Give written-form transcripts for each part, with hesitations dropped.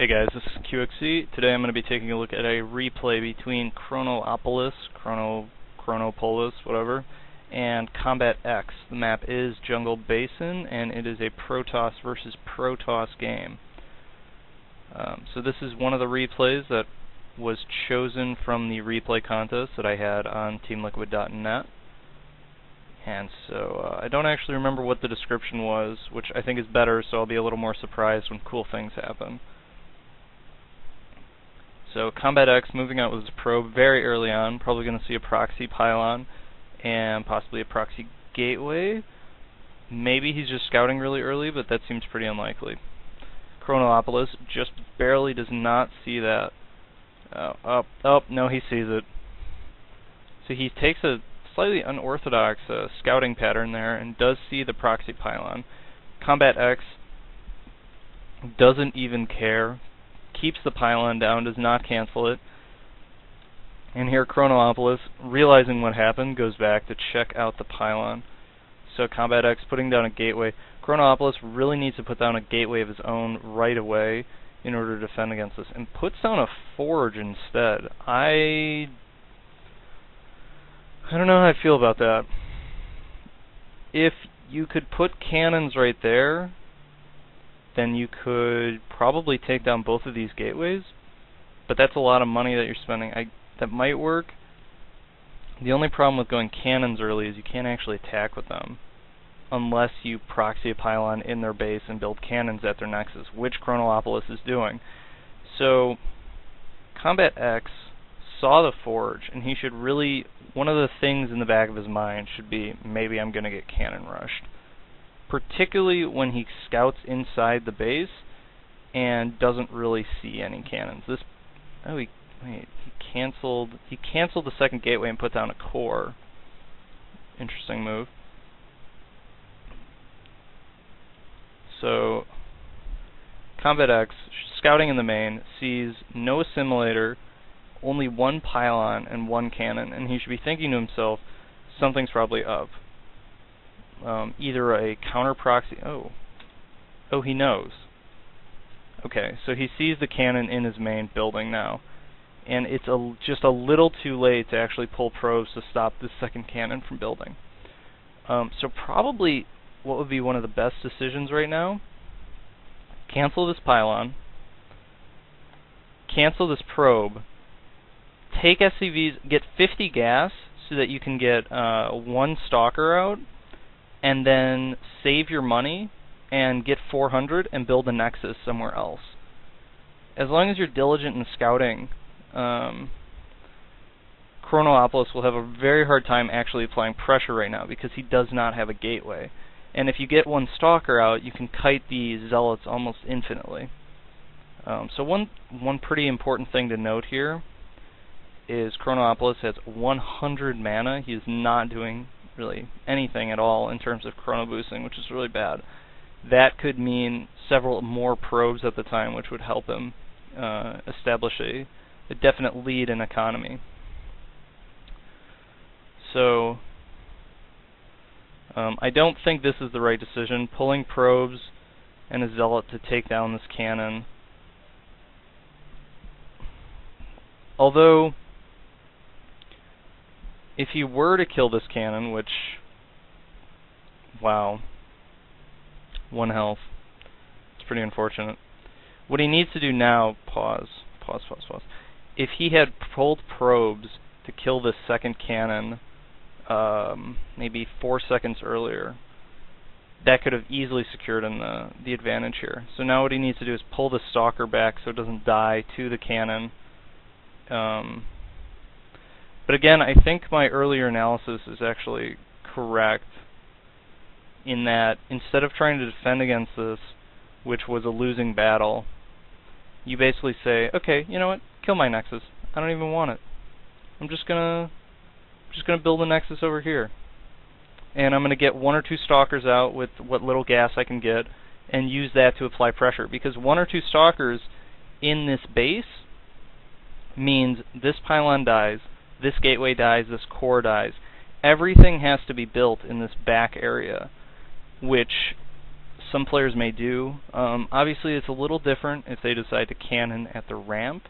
Hey guys, this is QXC. Today I'm going to be taking a look at a replay between Chronopolis, Chronopolis, whatever, and Combatex. The map is Jungle Basin, and it is a Protoss versus Protoss game. So this is one of the replays that was chosen from the replay contest that I had on TeamLiquid.net. And so I don't actually remember what the description was, which I think is better, so I'll be a little more surprised when cool things happen. So Combatex moving out with his probe very early on, probably going to see a proxy pylon and possibly a proxy gateway. Maybe he's just scouting really early, but that seems pretty unlikely. Chronopolis just barely does not see that. No, he sees it. So he takes a slightly unorthodox scouting pattern there and does see the proxy pylon. Combatex doesn't even care. Keeps the pylon down, does not cancel it. And here Chronopolis, realizing what happened, goes back to check out the pylon. So Combatex putting down a gateway. Chronopolis really needs to put down a gateway of his own right away in order to defend against this, and puts down a forge instead. I don't know how I feel about that. If you could put cannons right there, then you could probably take down both of these gateways, but that's a lot of money that you're spending. That might work. The only problem with going cannons early is you can't actually attack with them unless you proxy a pylon in their base and build cannons at their nexus, which Chronopolis is doing. So Combatex saw the forge, and he should really, one of the things in the back of his mind should be, maybe I'm going to get cannon rushed. Particularly when he scouts inside the base and doesn't really see any cannons. He canceled the second gateway and put down a core. Interesting move. So Combatex, scouting in the main, sees no assimilator, only one pylon and one cannon, and he should be thinking to himself, something's probably up. Either a counter proxy. Oh, he knows. Okay, so he sees the cannon in his main building now, and it's just a little too late to actually pull probes to stop this second cannon from building. So probably what would be one of the best decisions right now: cancel this pylon, cancel this probe, take SCVs, get 50 gas so that you can get one stalker out, and then save your money and get 400 and build a nexus somewhere else. As long as you're diligent in scouting, Chronopolis will have a very hard time actually applying pressure right now because he does not have a gateway. And if you get one stalker out, you can kite the zealots almost infinitely. So one pretty important thing to note here is Chronopolis has 100 mana. He is not doing really anything at all in terms of chrono boosting, which is really bad. That could mean several more probes at the time, which would help him establish a definite lead in economy. So I don't think this is the right decision, pulling probes and a zealot to take down this cannon. Although, if he were to kill this cannon, which, wow, 1 health, it's pretty unfortunate. What he needs to do now, pause. If he had pulled probes to kill this second cannon, maybe 4 seconds earlier, that could have easily secured him the advantage here. So now what he needs to do is pull the stalker back so it doesn't die to the cannon. But again, I think my earlier analysis is actually correct in that instead of trying to defend against this, which was a losing battle, you basically say, okay, you know what, kill my nexus. I don't even want it. I'm just gonna build a nexus over here. And I'm gonna get 1 or 2 stalkers out with what little gas I can get and use that to apply pressure, because 1 or 2 stalkers in this base means this pylon dies, this gateway dies, this core dies. Everything has to be built in this back area, which some players may do. Obviously, it's a little different if they decide to cannon at the ramp.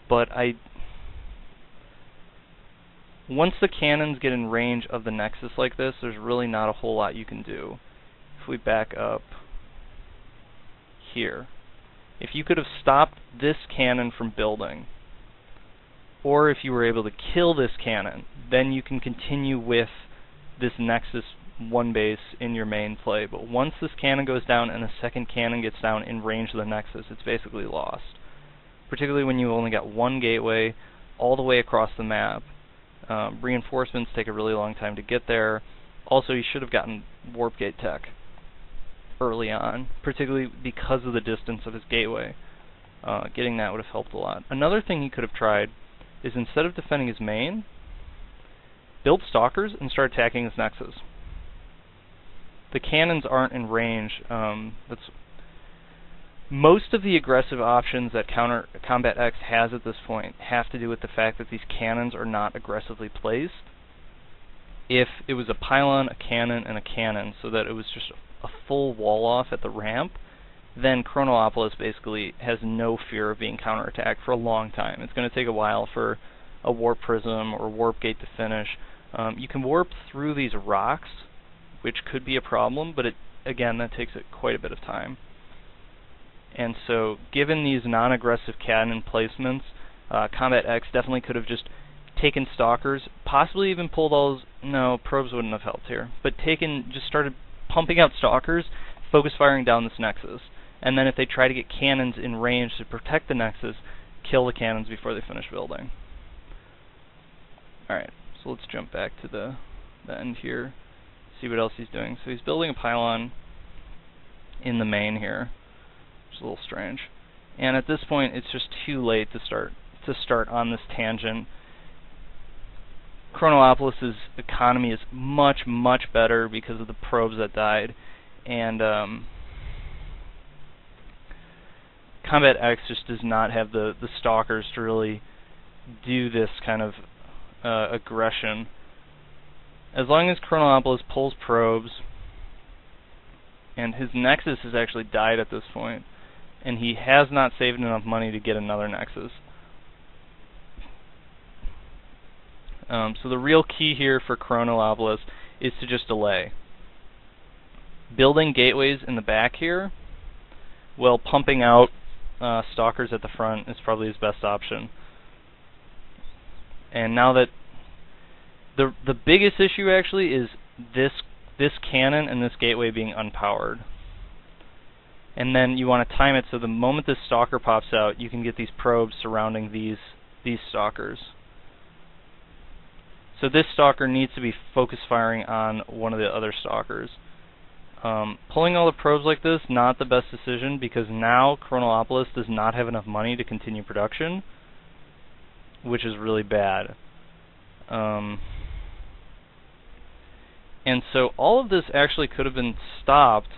But once the cannons get in range of the nexus like this, there's really not a whole lot you can do. If we back up here, if you could have stopped this cannon from building, or if you were able to kill this cannon, then you can continue with this nexus one base in your main play. But once this cannon goes down and a second cannon gets down in range of the nexus, it's basically lost. Particularly when you only got one gateway all the way across the map. Reinforcements take a really long time to get there. Also, you should have gotten warp gate tech early on, particularly because of the distance of his gateway. Getting that would have helped a lot. Another thing he could have tried is, instead of defending his main, build stalkers and start attacking his nexus. The cannons aren't in range. Most of the aggressive options that Combatex has at this point have to do with the fact that these cannons are not aggressively placed. If it was a pylon, a cannon, and a cannon, so that it was just a full wall off at the ramp, then Chronopolis basically has no fear of being counterattacked for a long time. It's going to take a while for a warp prism or warp gate to finish. You can warp through these rocks, which could be a problem, but again, that takes quite a bit of time. And so, given these non-aggressive cannon placements, Combatex definitely could have just taken stalkers, possibly even pulled all those. No, probes wouldn't have helped here. But just started pumping out stalkers, focus firing down this nexus. And then if they try to get cannons in range to protect the nexus, kill the cannons before they finish building. Alright, so let's jump back to the end here, see what else he's doing. So he's building a pylon in the main here, which is a little strange. And at this point, it's just too late to start on this tangent. Chronopolis' economy is much, much better because of the probes that died, and Combatex just does not have the stalkers to really do this kind of aggression. As long as Chronopolis pulls probes, and his nexus has actually died at this point, and he has not saved enough money to get another nexus. So the real key here for Chronopolis is to just delay. Building gateways in the back here, while pumping out stalkers at the front, is probably his best option. And now that the biggest issue actually is this cannon and this gateway being unpowered. And then you want to time it so the moment this stalker pops out, you can get these probes surrounding these stalkers. So this stalker needs to be focus firing on one of the other stalkers. Pulling all the probes like this, not the best decision, because now Chronopolis does not have enough money to continue production, which is really bad. And so all of this actually could have been stopped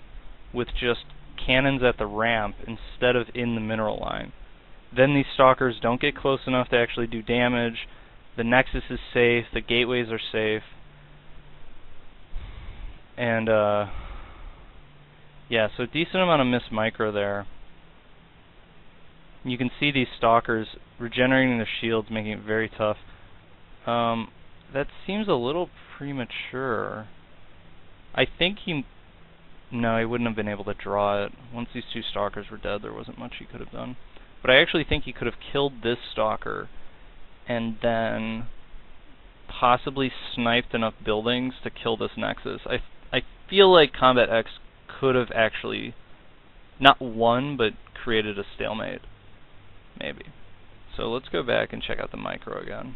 with just cannons at the ramp instead of in the mineral line. Then these stalkers don't get close enough to actually do damage. The nexus is safe, the gateways are safe, and yeah, so decent amount of missed micro there. You can see these stalkers regenerating their shields, making it very tough. That seems a little premature. I think no, he wouldn't have been able to draw it. Once these two stalkers were dead, there wasn't much he could have done. But I actually think he could have killed this stalker and then possibly sniped enough buildings to kill this nexus. I feel like Combatex could have actually not won, but created a stalemate, maybe. So let's go back and check out the micro again.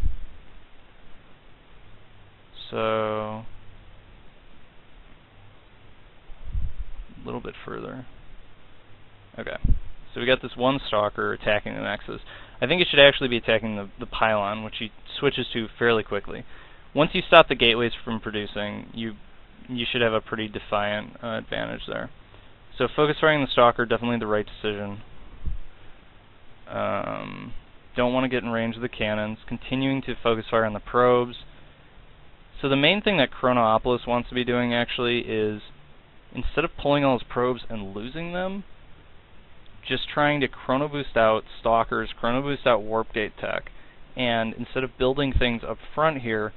So a little bit further. Okay. So we got this one stalker attacking the nexus. I think it should actually be attacking the pylon, which he switches to fairly quickly. Once you stop the gateways from producing, you should have a pretty defiant advantage there. So focus firing the stalker, definitely the right decision. Don't want to get in range of the cannons. Continuing to focus fire on the probes. So the main thing that Chronopolis wants to be doing actually is, instead of pulling all his probes and losing them, just trying to chrono boost out stalkers, chrono boost out warp gate tech, and instead of building things up front here,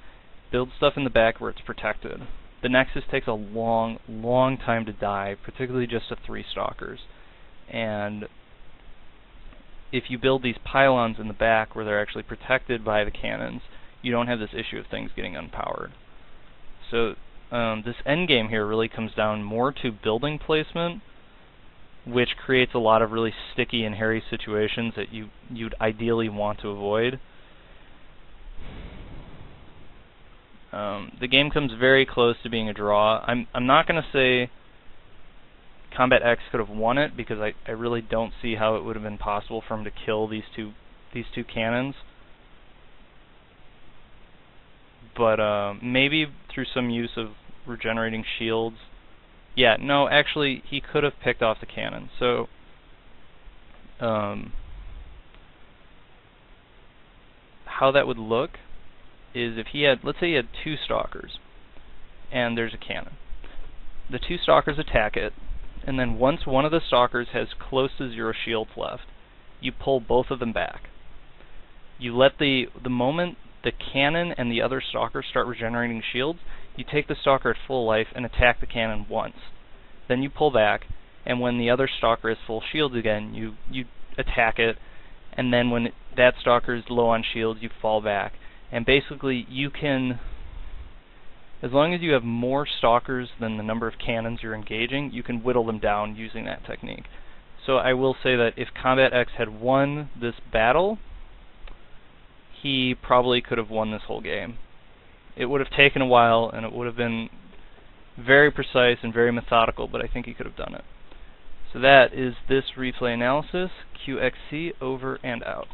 build stuff in the back where it's protected. The Nexus takes a long, long time to die, particularly just to 3 stalkers. And if you build these pylons in the back where they're actually protected by the cannons, you don't have this issue of things getting unpowered. So this endgame here really comes down more to building placement, which creates a lot of really sticky and hairy situations that you'd ideally want to avoid. The game comes very close to being a draw. I'm not going to say Combatex could have won it, because I really don't see how it would have been possible for him to kill these two cannons. But maybe through some use of regenerating shields. Yeah, no, actually he could have picked off the cannon. So how that would look is, if he had, let's say he had 2 stalkers and there's a cannon. The 2 stalkers attack it, and then once one of the stalkers has close to 0 shields left, you pull both of them back. You let the moment the cannon and the other stalker start regenerating shields, you take the stalker at full life and attack the cannon once. Then you pull back, and when the other stalker has full shields again, you attack it, and then when that stalker is low on shields, you fall back. And basically you can, as long as you have more stalkers than the number of cannons you're engaging, you can whittle them down using that technique. So I will say that if Combatex had won this battle, he probably could have won this whole game. It would have taken a while, and it would have been very precise and very methodical, but I think he could have done it. So that is this replay analysis. QXC over and out.